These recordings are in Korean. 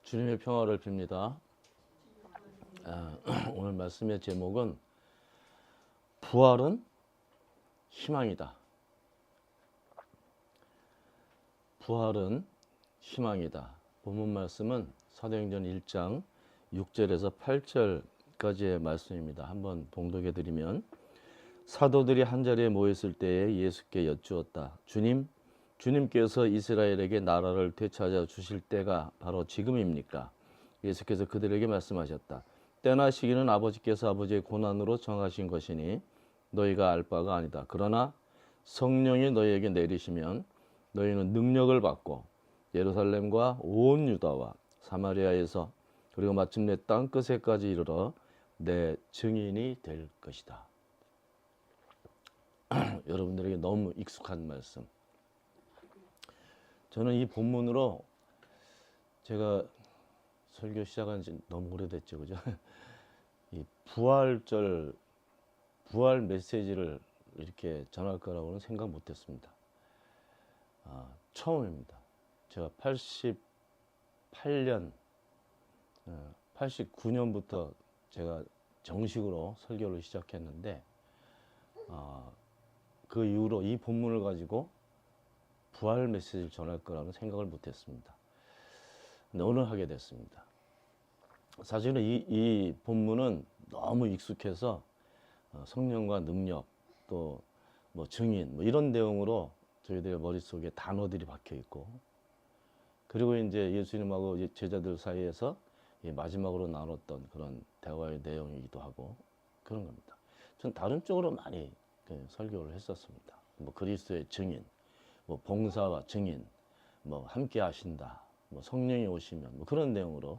주님의 평화를 빕니다. 오늘 말씀의 제목은 부활은 희망이다. 부활은 희망이다. 본문 말씀은 사도행전 1장 6절에서 8절까지의 말씀입니다. 한번 봉독해 드리면, 사도들이 한자리에 모였을 때에 예수께 여쭈었다. 주님께서 이스라엘에게 나라를 되찾아 주실 때가 바로 지금입니까? 예수께서 그들에게 말씀하셨다. 때나 시기는 아버지께서 아버지의 고난으로 정하신 것이니 너희가 알 바가 아니다. 그러나 성령이 너희에게 내리시면 너희는 능력을 받고 예루살렘과 온 유다와 사마리아에서 그리고 마침내 땅 끝에까지 이르러 내 증인이 될 것이다. 여러분들에게 너무 익숙한 말씀. 저는 이 본문으로 제가 설교 시작한 지 너무 오래됐죠, 그죠? 이 부활 메시지를 이렇게 전할 거라고는 생각 못했습니다. 처음입니다. 제가 89년부터 제가 정식으로 설교를 시작했는데, 그 이후로 이 본문을 가지고 부활 메시지를 전할 거라는 생각을 못했습니다. 근데 오늘 하게 됐습니다. 사실은 이 본문은 너무 익숙해서 성령과 능력, 또 뭐 증인, 뭐 이런 내용으로 저희들의 머릿속에 단어들이 박혀 있고, 그리고 이제 예수님하고 제자들 사이에서 마지막으로 나눴던 그런 대화의 내용이기도 하고 그런 겁니다. 전 다른 쪽으로 많이 설교를 했었습니다. 뭐 그리스도의 증인, 뭐 봉사와 증인, 뭐 함께 하신다, 뭐 성령이 오시면, 뭐 그런 내용으로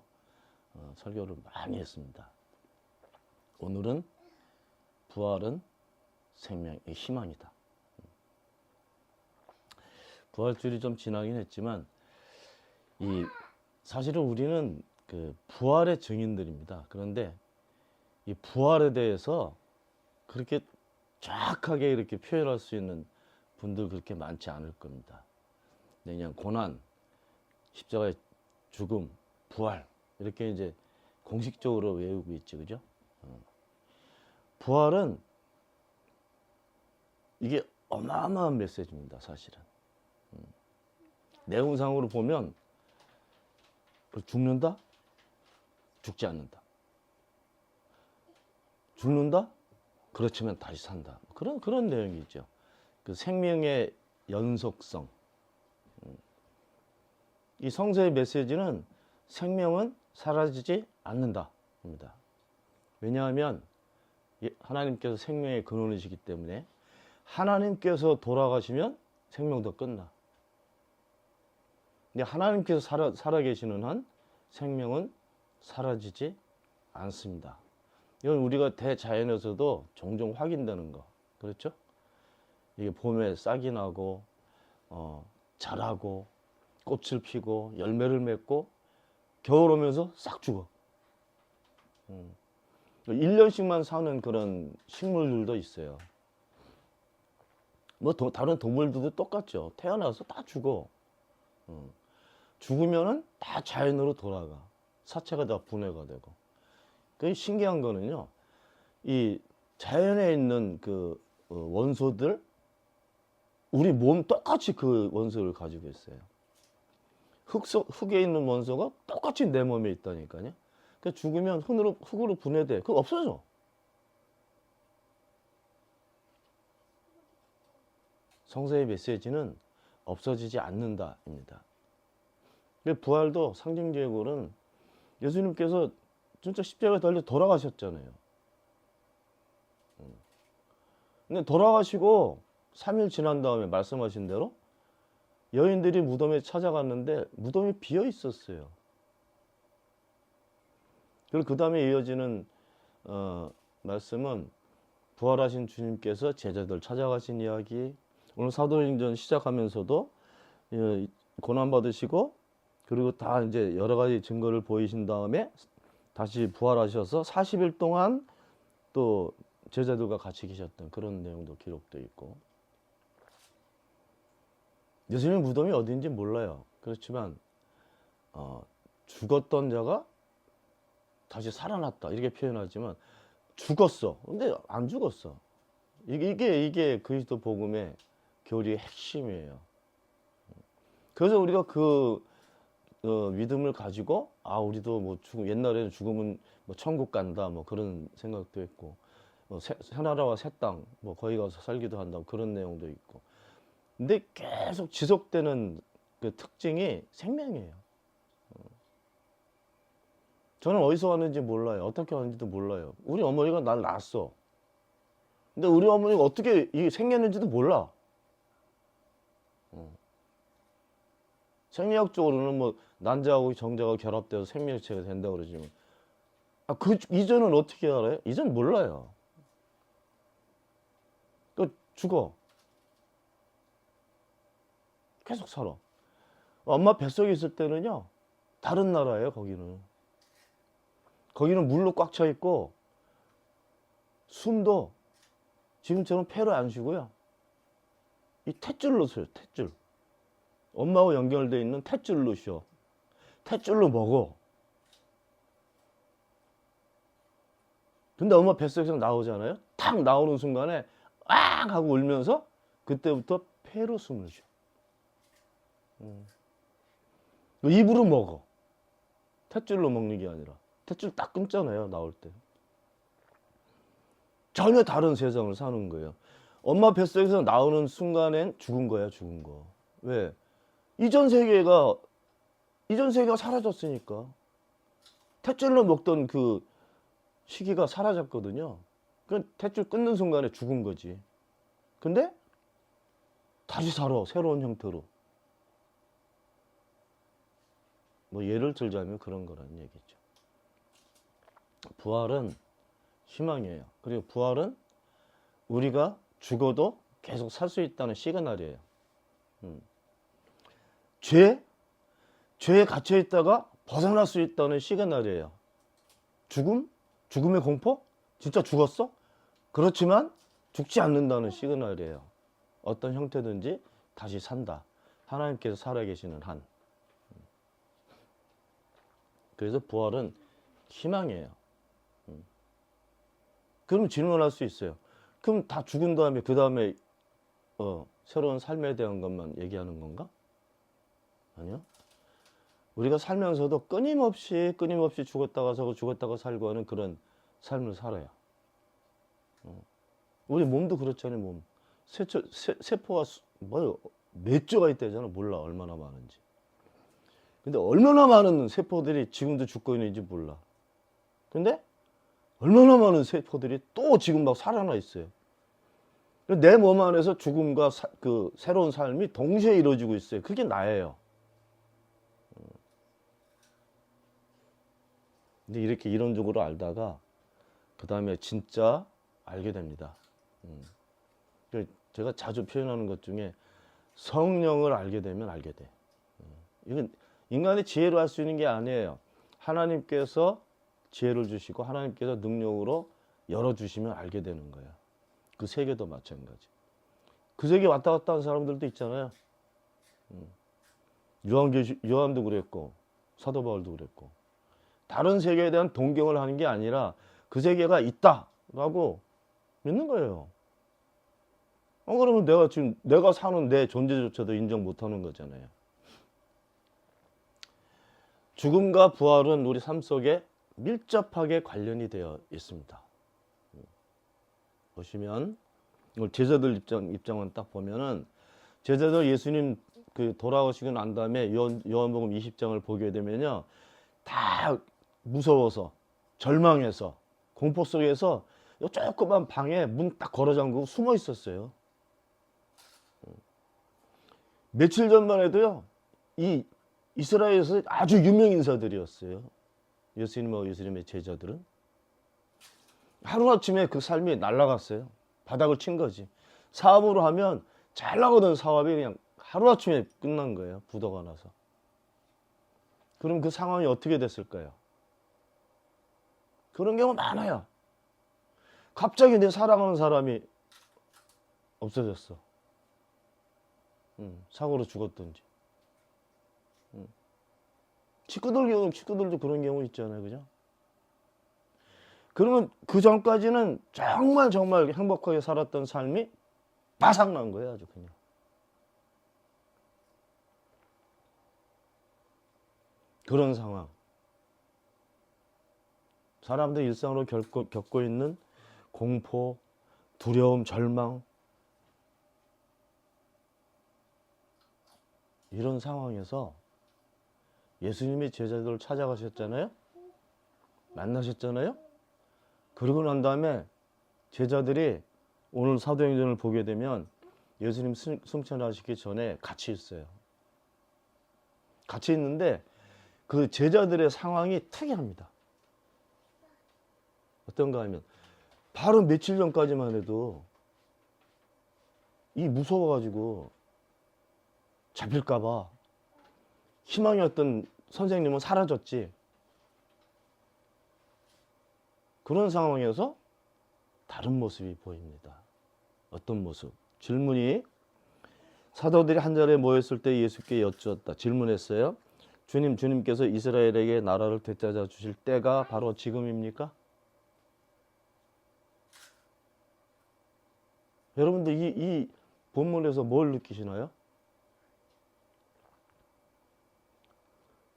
설교를 많이 했습니다. 오늘은 부활은 생명의 희망이다. 부활주일이 좀 지나긴 했지만, 사실은 우리는 그 부활의 증인들입니다. 그런데 이 부활에 대해서 그렇게 정확하게 이렇게 표현할 수 있는 분들 그렇게 많지 않을 겁니다. 그냥 고난, 십자가의 죽음, 부활 이렇게 이제 공식적으로 외우고 있죠, 그죠? 부활은 이게 어마어마한 메시지입니다, 사실은. 내용상으로 보면 죽는다? 죽지 않는다. 죽는다? 그렇지만 다시 산다. 그런 내용이 있죠. 그 생명의 연속성. 이 성서의 메시지는 생명은 사라지지 않는다입니다. 왜냐하면 하나님께서 생명의 근원이시기 때문에 하나님께서 돌아가시면 생명도 끝나. 근데 하나님께서 살아계시는 한 생명은 사라지지 않습니다. 이건 우리가 대자연에서도 종종 확인되는 거. 그렇죠? 이게 봄에 싹이 나고 자라고 꽃을 피고 열매를 맺고 겨울 오면서 싹 죽어. 1년씩만 사는 그런 식물들도 있어요. 뭐 다른 동물들도 똑같죠. 태어나서 다 죽어. 죽으면은 다 자연으로 돌아가. 사체가 다 분해가 되고. 그 신기한 거는요, 이 자연에 있는 그 원소들, 우리 몸 똑같이 그 원소를 가지고 있어요. 흙에 있는 원소가 똑같이 내 몸에 있다니까요. 그 죽으면 흙으로 분해돼. 그거 없어져. 성서의 메시지는 없어지지 않는다입니다. 부활도 상징적으로는 예수님께서 진짜 십자가에 달려 돌아가셨잖아요. 근데 돌아가시고 3일 지난 다음에 말씀하신 대로 여인들이 무덤에 찾아갔는데 무덤이 비어 있었어요. 그리고 그 다음에 이어지는 말씀은 부활하신 주님께서 제자들 찾아가신 이야기, 오늘 사도행전 시작하면서도 고난 받으시고 그리고 다 이제 여러 가지 증거를 보이신 다음에 다시 부활하셔서 40일 동안 또 제자들과 같이 계셨던 그런 내용도 기록되어 있고, 예수님 무덤이 어딘지 몰라요. 그렇지만 죽었던 자가 다시 살아났다 이렇게 표현하지만 죽었어. 근데 안 죽었어. 이게 그리스도 복음의 교리의 핵심이에요. 그래서 우리가 그 믿음을 가지고 우리도 뭐 옛날에는 죽으면 뭐 천국 간다 뭐 그런 생각도 했고 새 나라와 새 땅 뭐 거기 가서 살기도 한다 그런 내용도 있고. 근데 계속 지속되는 그 특징이 생명이에요. 저는 어디서 왔는지 몰라요. 어떻게 왔는지도 몰라요. 우리 어머니가 날 낳았어. 근데 우리 어머니가 어떻게 이게 생겼는지도 몰라. 생리학적으로는 뭐 난자하고 정자가 결합돼서 생명체가 된다고 그러지만 그 이전은 어떻게 알아요? 이전 몰라요. 그 죽어. 계속 살아. 엄마 뱃속에 있을 때는요. 다른 나라예요, 거기는. 거기는 물로 꽉 차 있고 숨도 지금처럼 폐로 안 쉬고요. 이 탯줄로 쉬어요, 탯줄. 엄마하고 연결되어 있는 탯줄로 쉬어. 탯줄로 먹어. 근데 엄마 뱃속에서 나오잖아요. 탁 나오는 순간에 앙 하고 울면서 그때부터 폐로 숨을 쉬어. 입으로 먹어. 탯줄로 먹는 게 아니라. 탯줄 딱 끊잖아요, 나올 때. 전혀 다른 세상을 사는 거예요. 엄마 뱃속에서 나오는 순간엔 죽은 거야, 죽은 거. 왜? 이전 세계가 사라졌으니까. 탯줄로 먹던 그 시기가 사라졌거든요. 그 탯줄 끊는 순간에 죽은 거지. 근데 다시 살아, 새로운 형태로. 뭐 예를 들자면 그런 거라는 얘기죠. 부활은 희망이에요. 그리고 부활은 우리가 죽어도 계속 살 수 있다는 시그널이에요. 죄에 갇혀 있다가 벗어날 수 있다는 시그널이에요. 죽음의 공포? 진짜 죽었어? 그렇지만 죽지 않는다는 시그널이에요. 어떤 형태든지 다시 산다. 하나님께서 살아계시는 한. 그래서 부활은 희망이에요. 그럼 질문할 수 있어요. 그럼 다 죽은 다음에 그 다음에 새로운 삶에 대한 것만 얘기하는 건가? 아니요. 우리가 살면서도 끊임없이 죽었다가 살고 죽었다가 살고 하는 그런 삶을 살아요. 우리 몸도 그렇잖아요. 몸. 세포가 몇 조가 있다잖아. 몰라 얼마나 많은지. 근데 얼마나 많은 세포들이 지금도 죽고 있는지 몰라. 근데 얼마나 많은 세포들이 또 지금 막 살아나 있어요. 내 몸 안에서 죽음과 그 새로운 삶이 동시에 이루어지고 있어요. 그게 나예요. 근데 이렇게 이론적으로 알다가 그 다음에 진짜 알게 됩니다. 제가 자주 표현하는 것 중에 성령을 알게 되면 알게 돼. 이건 인간의 지혜로 할 수 있는 게 아니에요. 하나님께서 지혜를 주시고 하나님께서 능력으로 열어주시면 알게 되는 거야. 그 세계도 마찬가지. 그 세계 왔다 갔다 하는 사람들도 있잖아요. 요한도 그랬고 사도 바울도 그랬고 다른 세계에 대한 동경을 하는 게 아니라 그 세계가 있다라고 믿는 거예요. 그러면 내가 사는 내 존재조차도 인정 못하는 거잖아요. 죽음과 부활은 우리 삶 속에 밀접하게 관련이 되어 있습니다. 보시면 제자들 입장만 딱 보면은 제자들 예수님 그 돌아오시고 난 다음에 요한복음 20장을 보게 되면요 다 무서워서 절망해서 공포 속에서 요 조그만 방에 문 딱 걸어 잠그고 숨어 있었어요. 며칠 전만 해도요 이 이스라엘에서 아주 유명 인사들이었어요. 예수님의 제자들은 하루아침에 그 삶이 날아갔어요. 바닥을 친 거지. 사업으로 하면 잘 나가던 사업이 그냥 하루아침에 끝난 거예요. 부도가 나서. 그럼 그 상황이 어떻게 됐을까요? 그런 경우 많아요. 갑자기 내 사랑하는 사람이 없어졌어. 사고로 죽었든지. 식구들도 그런 경우 있잖아요. 그죠? 그러면 그 전까지는 정말 행복하게 살았던 삶이 바삭난 거예요. 아주 그냥. 그런 상황. 사람들 일상으로 겪고 있는 공포, 두려움, 절망, 이런 상황에서 예수님이 제자들을 찾아가셨잖아요. 만나셨잖아요. 그러고 난 다음에 제자들이 오늘 사도행전을 보게 되면 예수님 승천하시기 전에 같이 있어요. 같이 있는데 그 제자들의 상황이 특이합니다. 어떤가 하면 바로 며칠 전까지만 해도 이 무서워가지고 잡힐까봐 희망이었던 선생님은 사라졌지. 그런 상황에서 다른 모습이 보입니다. 어떤 모습? 질문이 사도들이 한 자리에 모였을 때 예수께 여쭈었다. 질문했어요. 주님께서 이스라엘에게 나라를 되찾아 주실 때가 바로 지금입니까? 여러분들 이 본문에서 뭘 느끼시나요?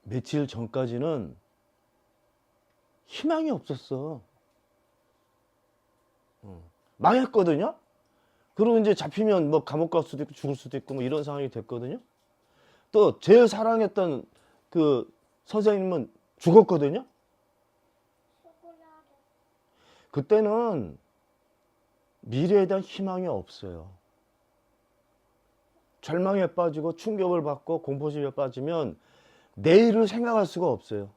며칠 전까지는 희망이 없었어. 망했거든요. 그리고 이제 잡히면 뭐 감옥 갈 수도 있고 죽을 수도 있고 뭐 이런 상황이 됐거든요. 또 제일 사랑했던 그 선생님은 죽었거든요. 그때는 미래에 대한 희망이 없어요. 절망에 빠지고 충격을 받고 공포심에 빠지면 내일을 생각할 수가 없어요.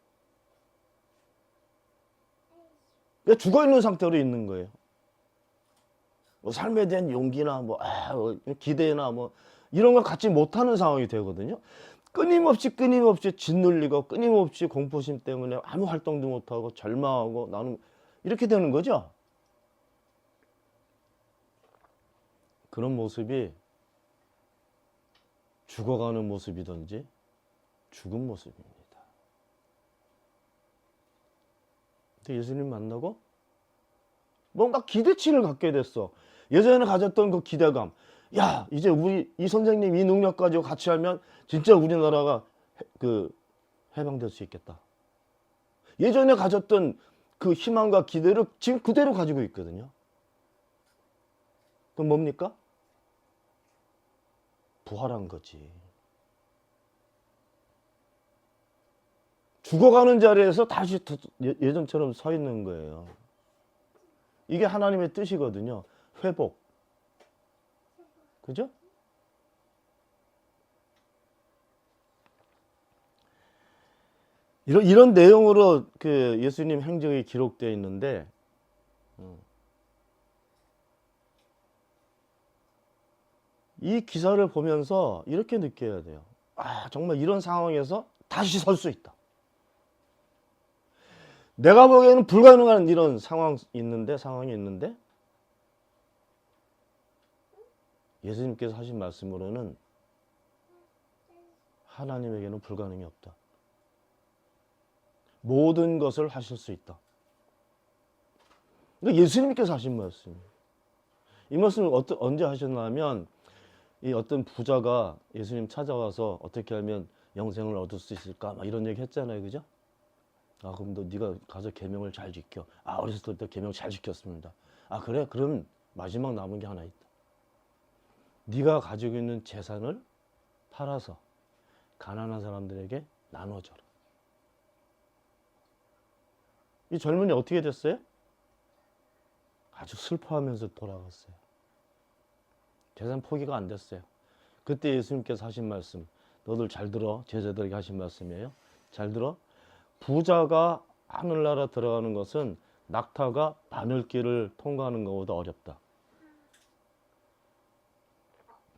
그러니까 죽어있는 상태로 있는 거예요. 뭐 삶에 대한 용기나 기대나 이런 걸 갖지 못하는 상황이 되거든요. 끊임없이 짓눌리고 끊임없이 공포심 때문에 아무 활동도 못하고 절망하고 나는 이렇게 되는 거죠. 그런 모습이 죽어가는 모습이든지 죽은 모습입니다. 근데 예수님 만나고 뭔가 기대치를 갖게 됐어. 예전에 가졌던 그 기대감. 야, 이제 우리 이 선생님 이 능력 가지고 같이 하면 진짜 우리나라가 해방될 수 있겠다. 예전에 가졌던 그 희망과 기대를 지금 그대로 가지고 있거든요. 그럼 뭡니까? 부활한 거지. 죽어가는 자리에서 다시 예전처럼 서 있는 거예요. 이게 하나님의 뜻이거든요. 회복. 그죠? 이런 내용으로 그 예수님 행적이 기록되어 있는데, 이 기사를 보면서 이렇게 느껴야 돼요. 아, 정말 이런 상황에서 다시 설 수 있다. 내가 보기에는 불가능한 이런 상황이 있는데 예수님께서 하신 말씀으로는 하나님에게는 불가능이 없다. 모든 것을 하실 수 있다. 그러니까 예수님께서 하신 말씀이에요. 이 말씀을 언제 하셨냐면 이 어떤 부자가 예수님 찾아와서 어떻게 하면 영생을 얻을 수 있을까 막 이런 얘기 했잖아요. 그죠? 아, 그럼 네가 가서 계명을 잘 지켜. 아, 어렸을 때 계명 잘 지켰습니다. 아, 그래? 그럼 마지막 남은 게 하나 있다. 네가 가지고 있는 재산을 팔아서 가난한 사람들에게 나눠줘라. 이 젊은이 어떻게 됐어요? 아주 슬퍼하면서 돌아갔어요. 재산 포기가 안 됐어요. 그때 예수님께서 하신 말씀, 너들 잘 들어. 제자들에게 하신 말씀이에요. 잘 들어. 부자가 하늘나라 들어가는 것은 낙타가 바늘길을 통과하는 것보다 어렵다.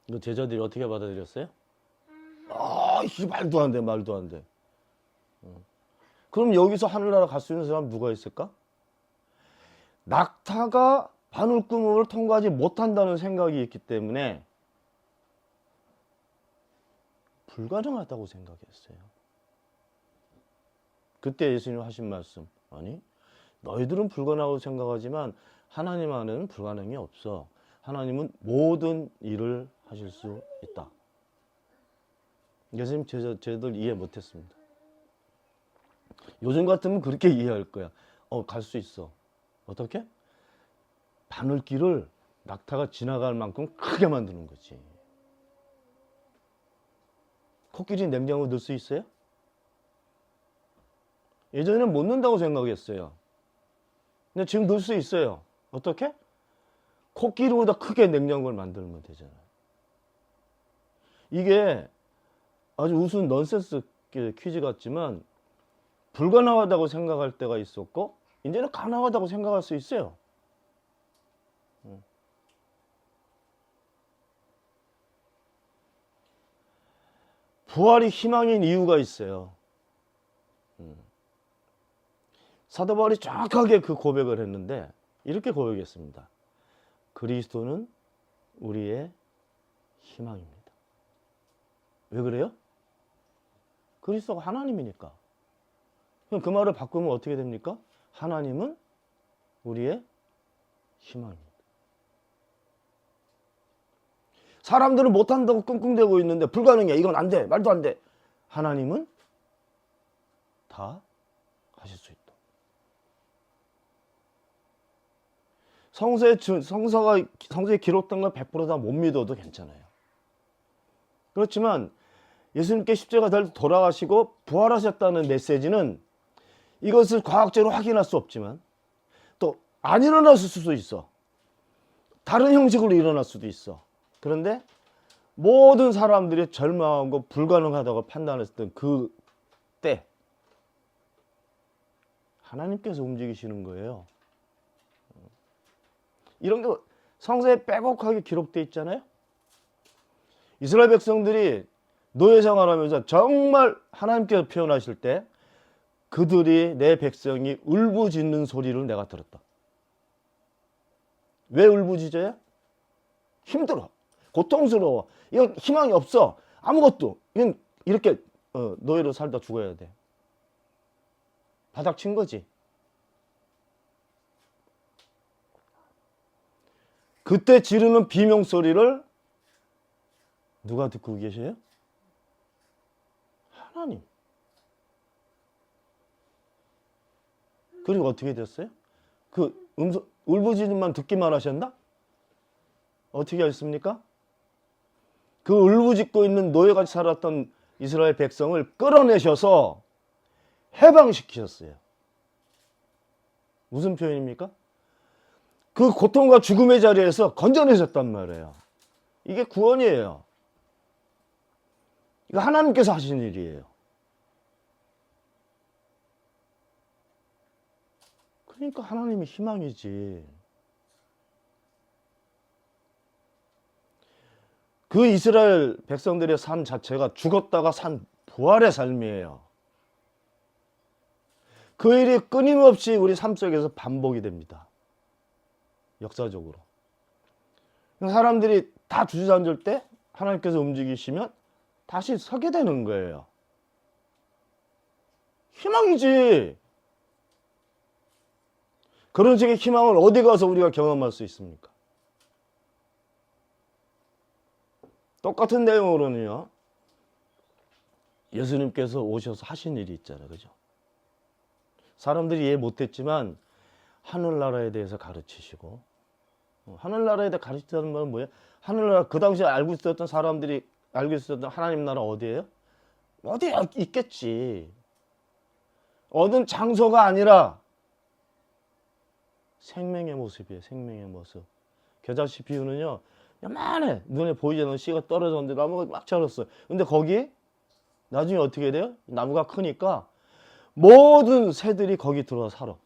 이거 제자들이 어떻게 받아들였어요? 아, 이게 말도 안 돼. 그럼 여기서 하늘나라 갈 수 있는 사람 누가 있을까? 낙타가 바늘구멍을 통과하지 못한다는 생각이 있기 때문에 불가능하다고 생각했어요. 그때 예수님 하신 말씀, 아니 너희들은 불가능하다고 생각하지만 하나님 안에는 불가능이 없어. 하나님은 모든 일을 하실 수 있다. 예수님 저희들 이해 못했습니다. 요즘 같으면 그렇게 이해할 거야. 갈 수 있어. 어떻게? 바늘길을 낙타가 지나갈 만큼 크게 만드는 거지. 코끼리 냉장고 넣을 수 있어요? 예전에는 못 넣는다고 생각했어요. 근데 지금 넣을 수 있어요. 어떻게? 코끼리보다 크게 냉장고를 만들면 되잖아요. 이게 아주 우스운 넌센스 퀴즈 같지만 불가능하다고 생각할 때가 있었고 이제는 가능하다고 생각할 수 있어요. 부활이 희망인 이유가 있어요. 사도 바울이 정확하게 그 고백을 했는데 이렇게 고백했습니다. 그리스도는 우리의 희망입니다. 왜 그래요? 그리스도가 하나님이니까. 그럼 그 말을 바꾸면 어떻게 됩니까? 하나님은 우리의 희망입니다. 사람들은 못한다고 끙끙대고 있는데 불가능해. 이건 안 돼. 말도 안 돼. 하나님은 다 하실 수 있다. 성서에 기록된 걸 100% 다 못 믿어도 괜찮아요. 그렇지만 예수님께 십자가 달려 돌아가시고 부활하셨다는 메시지는 이것을 과학적으로 확인할 수 없지만 또 안 일어났을 수도 있어. 다른 형식으로 일어날 수도 있어. 그런데 모든 사람들이 절망하고 불가능하다고 판단했던 그때 하나님께서 움직이시는 거예요. 이런 게 성서에 빼곡하게 기록되어 있잖아요. 이스라엘 백성들이 노예 생활하면서 정말 하나님께서 표현하실 때 그들이 내 백성이 울부짖는 소리를 내가 들었다. 왜 울부짖어요? 힘들어. 고통스러워. 이건 희망이 없어. 아무것도. 이건 이렇게 노예로 살다 죽어야 돼. 바닥 친 거지. 그때 지르는 비명소리를 누가 듣고 계세요? 하나님. 그리고 어떻게 됐어요? 그 울부짖음만 듣기만 하셨나? 어떻게 하셨습니까? 그 울부짖고 있는 노예같이 살았던 이스라엘 백성을 끌어내셔서 해방시키셨어요. 무슨 표현입니까? 그 고통과 죽음의 자리에서 건져내셨단 말이에요. 이게 구원이에요. 이거 하나님께서 하신 일이에요. 그러니까 하나님이 희망이지. 그 이스라엘 백성들의 삶 자체가 죽었다가 산 부활의 삶이에요. 그 일이 끊임없이 우리 삶 속에서 반복이 됩니다. 역사적으로. 사람들이 다 주저앉을 때 하나님께서 움직이시면 다시 서게 되는 거예요. 희망이지. 그런 식의 희망을 어디 가서 우리가 경험할 수 있습니까? 똑같은 내용으로는요. 예수님께서 오셔서 하신 일이 있잖아요. 그죠? 사람들이 이해 못했지만 하늘나라에 대해서 가르치시고, 하늘나라에 대해 가르치다는 말은 뭐예요? 하늘나라, 그 당시에 알고 있었던 사람들이 알고 있었던 하나님 나라 어디예요? 어디에 있겠지. 어떤 장소가 아니라 생명의 모습이에요. 생명의 모습. 겨자씨 비유는요, 요만해. 눈에 보이지 않는 씨가 떨어졌는데 나무가 막 자랐어요. 근데 거기 나중에 어떻게 돼요? 나무가 크니까 모든 새들이 거기 들어와 살아.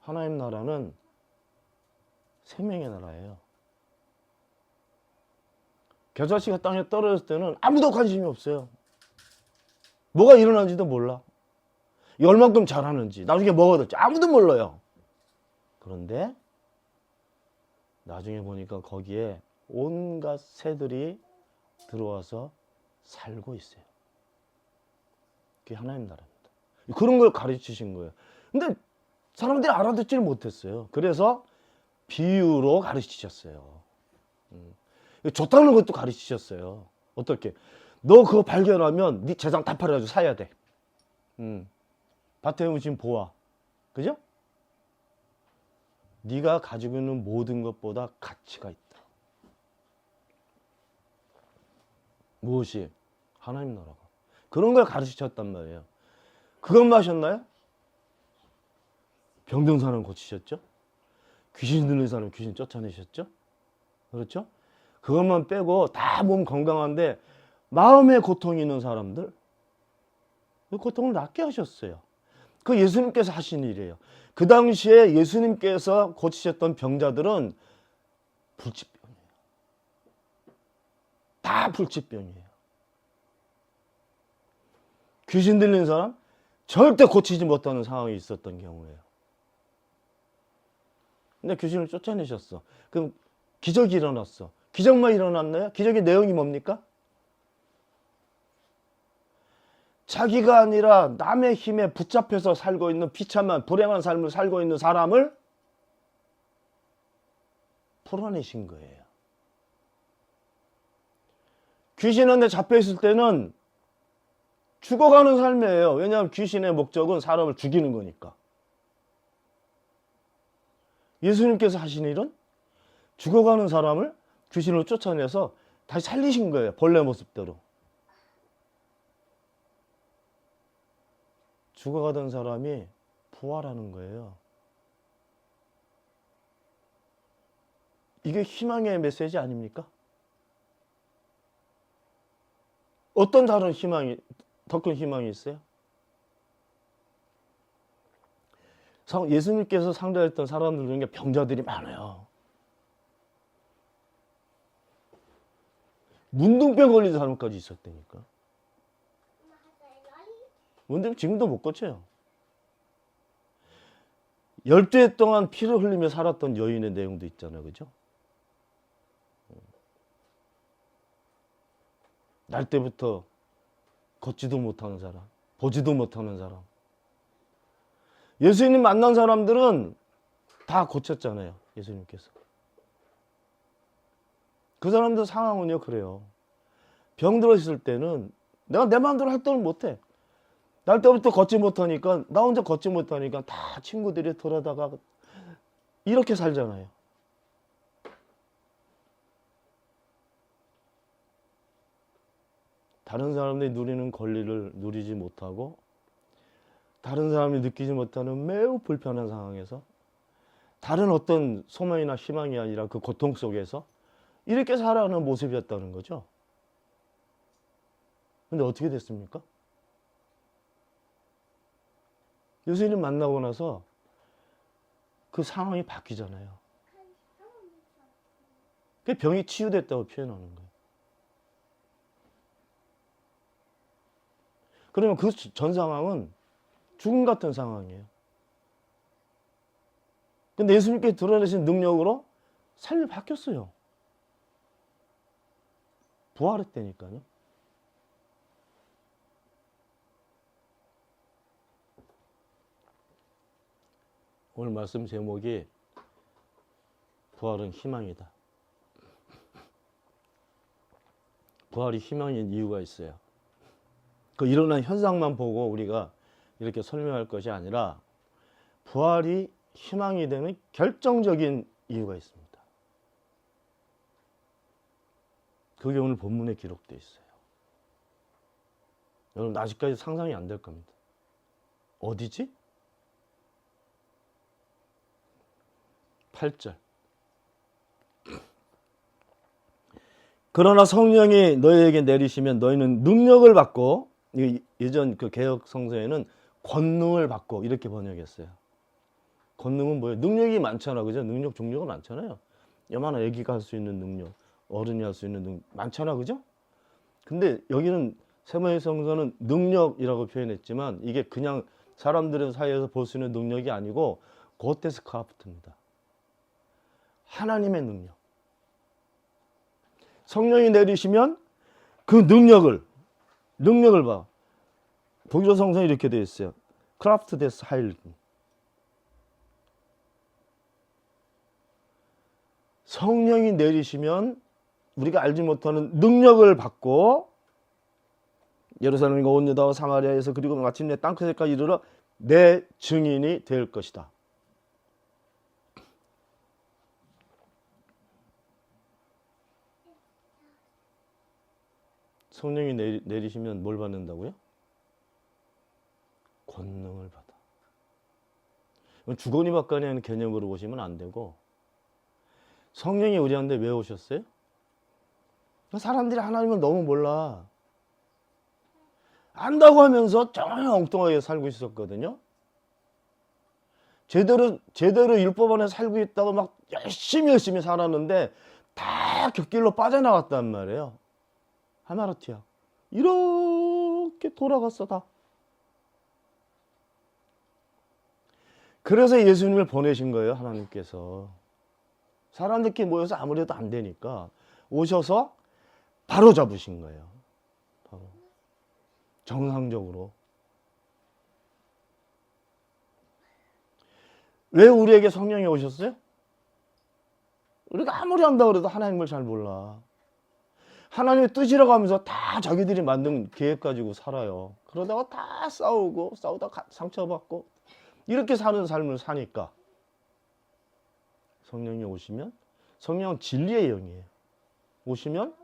하나님 나라는 생명의 나라예요. 겨자씨가 땅에 떨어졌을 때는 아무도 관심이 없어요. 뭐가 일어난지도 몰라. 이 얼만큼 자라는지, 나중에 뭐가 될지 아무도 몰라요. 그런데 나중에 보니까 거기에 온갖 새들이 들어와서 살고 있어요. 그게 하나님 나라입니다. 그런 걸 가르치신 거예요. 근데 사람들이 알아듣지를 못했어요. 그래서 비유로 가르치셨어요. 좋다는 것도 가르치셨어요. 어떻게? 너 그거 발견하면 네 재산 다 팔아가지고 사야 돼. 밭에 오신 보아. 그죠? 네가 가지고 있는 모든 것보다 가치가 있다. 무엇이? 하나님 나라가. 그런 걸 가르치셨단 말이에요. 그것만 하셨나요? 병든 사람 고치셨죠? 귀신 들린 사람 귀신 쫓아내셨죠? 그렇죠? 그것만 빼고 다 몸 건강한데 마음에 고통이 있는 사람들, 그 고통을 낫게 하셨어요. 그 예수님께서 하신 일이에요. 그 당시에 예수님께서 고치셨던 병자들은 불치병이에요. 다 불치병이에요. 귀신 들린 사람 절대 고치지 못하는 상황이 있었던 경우예요. 근데 귀신을 쫓아내셨어. 그럼 기적이 일어났어. 기적만 일어났나요? 기적의 내용이 뭡니까? 자기가 아니라 남의 힘에 붙잡혀서 살고 있는 비참한 불행한 삶을 살고 있는 사람을 풀어내신 거예요. 귀신한테 잡혀있을 때는 죽어가는 삶이에요. 왜냐하면 귀신의 목적은 사람을 죽이는 거니까. 예수님께서 하신 일은 죽어가는 사람을 귀신으로 쫓아내서 다시 살리신 거예요. 본래 모습대로. 죽어가던 사람이 부활하는 거예요. 이게 희망의 메시지 아닙니까? 어떤 다른 희망이, 더 큰 희망이 있어요? 예수님께서 상대했던 사람들 중에 병자들이 많아요. 문둥병 걸린 사람까지 있었다니까. 문둥병 지금도 못 고쳐요. 12해 동안 피를 흘리며 살았던 여인의 내용도 있잖아요. 그죠? 날 때부터 걷지도 못하는 사람, 보지도 못하는 사람. 예수님 만난 사람들은 다 고쳤잖아요. 예수님께서. 그 사람들 상황은요, 그래요. 병 들어있을 때는 내가 내 마음대로 활동을 못해. 날 때부터 걷지 못하니까, 나 혼자 걷지 못하니까 다 친구들이 돌아다가 이렇게 살잖아요. 다른 사람들이 누리는 권리를 누리지 못하고 다른 사람이 느끼지 못하는 매우 불편한 상황에서 다른 어떤 소망이나 희망이 아니라 그 고통 속에서 이렇게 살아가는 모습이었다는 거죠. 근데 어떻게 됐습니까? 예수님 만나고 나서 그 상황이 바뀌잖아요. 그 병이 치유됐다고 표현하는 거예요. 그러면 그 전 상황은 죽음 같은 상황이에요. 근데 예수님께 드러내신 능력으로 삶이 바뀌었어요. 부활했다니까요. 오늘 말씀 제목이 부활은 희망이다. 부활이 희망인 이유가 있어요. 그 일어난 현상만 보고 우리가 이렇게 설명할 것이 아니라 부활이 희망이 되는 결정적인 이유가 있습니다. 그게 오늘 본문에 기록되어 있어요. 여러분 아직까지 상상이 안 될 겁니다. 어디지? 8절. 그러나 성령이 너희에게 내리시면 너희는 능력을 받고, 예전 그 개역 성서에는 권능을 받고 이렇게 번역했어요. 권능은 뭐예요? 능력이 많잖아, 그죠? 능력 종류가 많잖아요. 요만한 애기가 할 수 있는 능력, 어른이 할 수 있는 능력 많잖아, 그죠? 근데 여기는 세번역 성서는 능력이라고 표현했지만 이게 그냥 사람들의 사이에서 볼 수 있는 능력이 아니고 고테스 크라프트입니다. 하나님의 능력. 성령이 내리시면 그 능력을, 능력을 봐. 독일어 성서에 이렇게 되어 있어요. 크라프트 데스 하일. 성령이 내리시면 우리가 알지 못하는 능력을 받고 예루살렘과 온 유다와 사마리아에서 그리고 마침내 땅끝에까지 이르러 내 증인이 될 것이다. 성령이 내리시면 뭘 받는다고요? 권능을 받아. 주거니박간이 하는 개념으로 보시면 안 되고, 성령이 우리한테 왜 오셨어요? 사람들이 하나님을 너무 몰라. 안다고 하면서 정말 엉뚱하게 살고 있었거든요. 제대로 율법 안에 살고 있다고 막 열심히 살았는데 다 곁길로 빠져나왔단 말이에요. 하마르티아. 이렇게 돌아갔어 다. 그래서 예수님을 보내신 거예요, 하나님께서. 사람들끼리 모여서 아무래도 안 되니까 오셔서 바로 잡으신 거예요. 바로. 정상적으로. 왜 우리에게 성령이 오셨어요? 우리가 아무리 한다고 해도 하나님을 잘 몰라. 하나님의 뜻이라고 하면서 다 자기들이 만든 계획 가지고 살아요. 그러다가 다 싸우다 상처받고 이렇게 사는 삶을 사니까 성령이 오시면, 성령은 진리의 영이에요. 오시면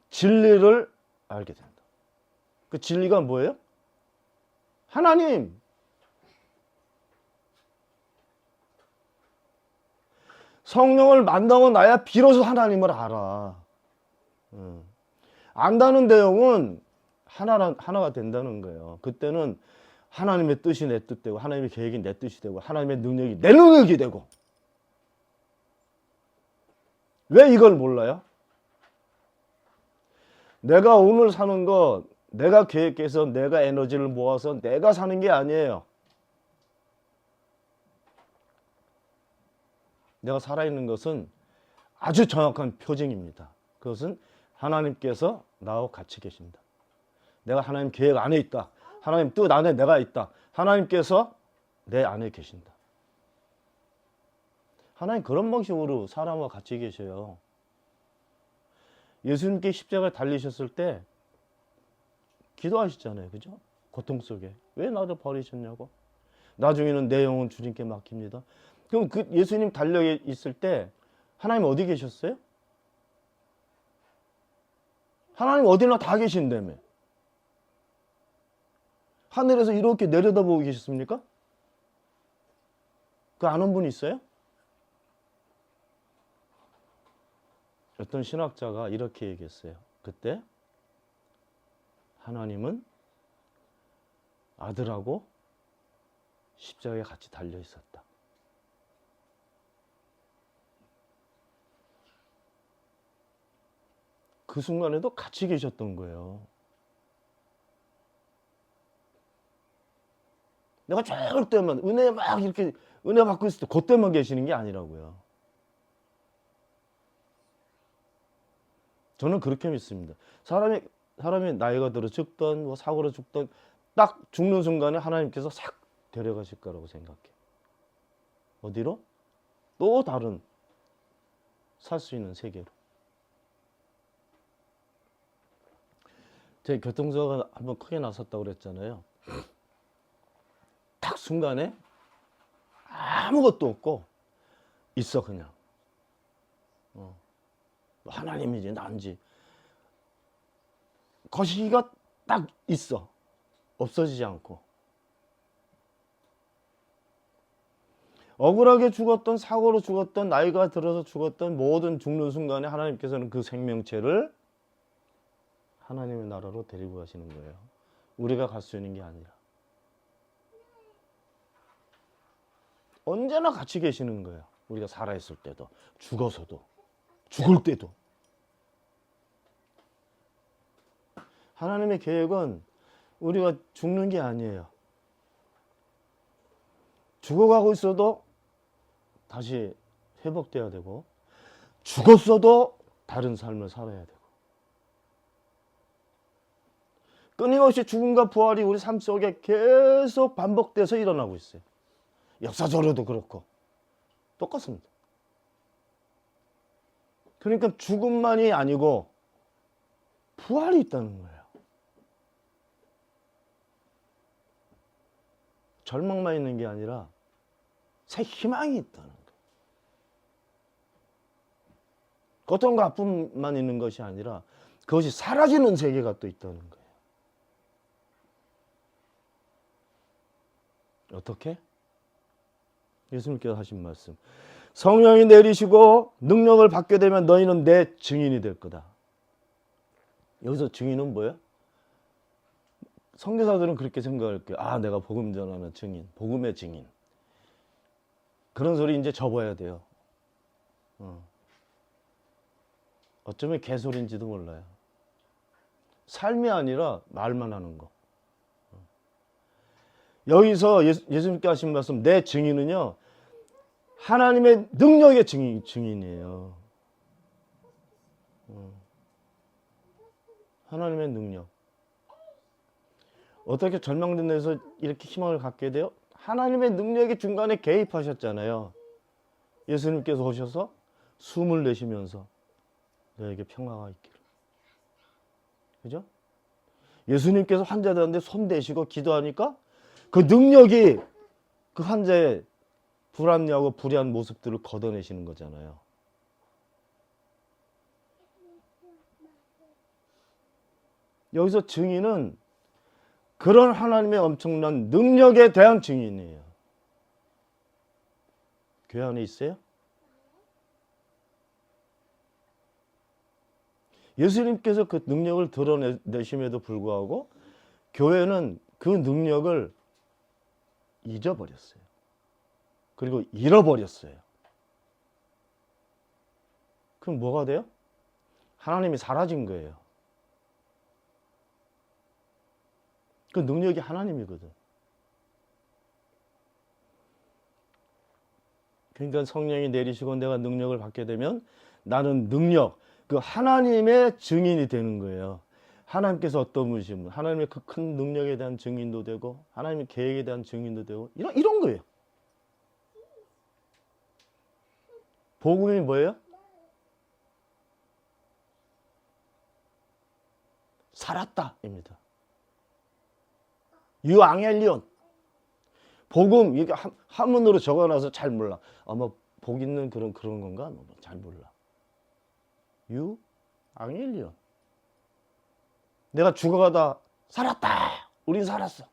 진리를 알게 된다. 그 진리가 뭐예요? 하나님. 성령을 만나고 나야 비로소 하나님을 알아. 안다는 내용은 하나가 된다는 거예요. 그때는 하나님의 뜻이 내 뜻되고 하나님의 계획이 내 뜻이 되고 하나님의 능력이 내 능력이 되고. 왜 이걸 몰라요? 내가 오늘 사는 거 내가 계획해서 내가 에너지를 모아서 내가 사는 게 아니에요. 내가 살아있는 것은 아주 정확한 표징입니다. 그것은 하나님께서 나와 같이 계신다. 내가 하나님 계획 안에 있다. 하나님 뜻 안에 내가 있다. 하나님께서 내 안에 계신다. 하나님 그런 방식으로 사람과 같이 계셔요. 예수님께 십자가에 달리셨을 때 기도하시잖아요. 그죠? 고통 속에. 왜 나를 버리셨냐고. 나중에는 내 영혼 주님께 맡깁니다. 그럼 그 예수님 달려 있을 때 하나님 어디 계셨어요? 하나님 어디나 다 계신다며. 하늘에서 이렇게 내려다보고 계셨습니까? 그 아는 분 있어요? 어떤 신학자가 이렇게 얘기했어요. 그때 하나님은 아들하고 십자가에 같이 달려 있었다. 그 순간에도 같이 계셨던 거예요. 내가 좋을 때만 은혜 막 이렇게 은혜 받고 있을 때 그때만 계시는 게 아니라고요. 저는 그렇게 믿습니다. 사람이 나이가 들어 죽던 뭐 사고로 죽던 딱 죽는 순간에 하나님께서 싹 데려가실 거라고 생각해. 어디로? 또 다른 살 수 있는 세계로. 제 교통사고가 한번 크게 났었다고 그랬잖아요. 딱 순간에 아무것도 없고 있어 그냥. 하나님이지 난지. 거시기가 딱 있어. 없어지지 않고. 억울하게 죽었던, 사고로 죽었던, 나이가 들어서 죽었던 모든 죽는 순간에 하나님께서는 그 생명체를 하나님의 나라로 데리고 가시는 거예요. 우리가 갈 수 있는 게 아니라. 언제나 같이 계시는 거예요. 우리가 살아있을 때도, 죽어서도, 죽을 때도. 하나님의 계획은 우리가 죽는 게 아니에요. 죽어가고 있어도 다시 회복돼야 되고, 죽었어도 다른 삶을 살아야 되고. 끊임없이 죽음과 부활이 우리 삶 속에 계속 반복돼서 일어나고 있어요. 역사적으로도 그렇고 똑같습니다. 그러니까 죽음만이 아니고 부활이 있다는 거예요. 절망만 있는 게 아니라 새 희망이 있다는 거예요. 고통과 아픔만 있는 것이 아니라 그것이 사라지는 세계가 또 있다는 거예요. 어떻게? 예수님께서 하신 말씀. 성령이 내리시고 능력을 받게 되면 너희는 내 증인이 될 거다. 여기서 증인은 뭐예요? 선교사들은 그렇게 생각할 거예요. 아, 내가 복음 전하는 증인, 복음의 증인. 그런 소리 이제 접어야 돼요. 어쩌면 개소리인지도 몰라요. 삶이 아니라 말만 하는 거. 여기서 예수님께 하신 말씀, 내 증인은요, 하나님의 능력의 증인이에요. 하나님의 능력. 어떻게 절망된 데서 이렇게 희망을 갖게 돼요? 하나님의 능력이 중간에 개입하셨잖아요. 예수님께서 오셔서 숨을 내쉬면서 너에게 평화가 있기를. 그죠? 예수님께서 환자들한테 손 대시고 기도하니까 그 능력이 그 환자의 불합리하고 불의한 모습들을 걷어내시는 거잖아요. 여기서 증인은 그런 하나님의 엄청난 능력에 대한 증인이에요. 교회 안에 있어요? 예수님께서 그 능력을 드러내심에도 불구하고 교회는 그 능력을 잊어버렸어요. 그리고 잃어버렸어요. 그럼 뭐가 돼요? 하나님이 사라진 거예요. 그 능력이 하나님이거든. 그러니까 성령이 내리시고 내가 능력을 받게 되면 나는 능력, 그 하나님의 증인이 되는 거예요. 하나님께서 어떤 분이시면 하나님의 그 큰 능력에 대한 증인도 되고 하나님의 계획에 대한 증인도 되고 이런 거예요. 복음이 뭐예요? 살았다입니다. 유앙헬리온. 복음 이게 한문으로 적어놔서 잘 몰라. 아마 복 있는 그런 건가? 잘 몰라. 유앙헬리온. 내가 죽어가다 살았다. 우린 살았어.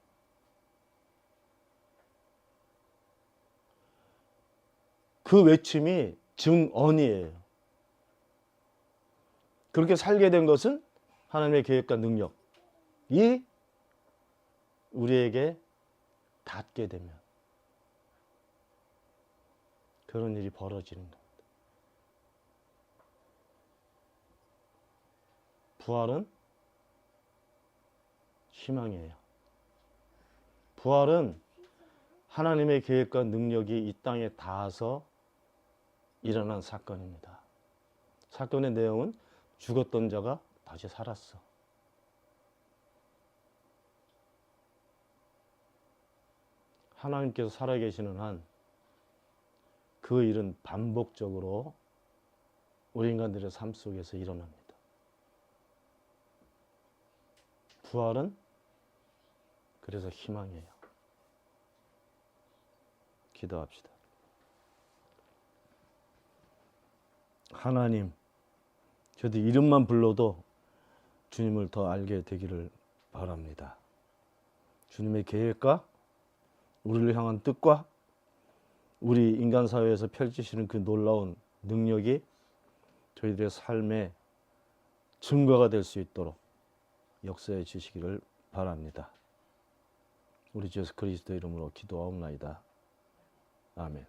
그 외침이 증언이에요. 그렇게 살게 된 것은 하나님의 계획과 능력이 우리에게 닿게 되면 그런 일이 벌어지는 겁니다. 부활은 희망이에요. 부활은 하나님의 계획과 능력이 이 땅에 닿아서 일어난 사건입니다. 사건의 내용은 죽었던 자가 다시 살았어. 하나님께서 살아계시는 한 그 일은 반복적으로 우리 인간들의 삶 속에서 일어납니다. 부활은 그래서 희망이에요. 기도합시다. 하나님, 저도 이름만 불러도 주님을 더 알게 되기를 바랍니다. 주님의 계획과 우리를 향한 뜻과 우리 인간 사회에서 펼치시는 그 놀라운 능력이 저희들의 삶의 증거가 될 수 있도록 역사해 주시기를 바랍니다. 우리 주 예수 그리스도 이름으로 기도하옵나이다. 아멘.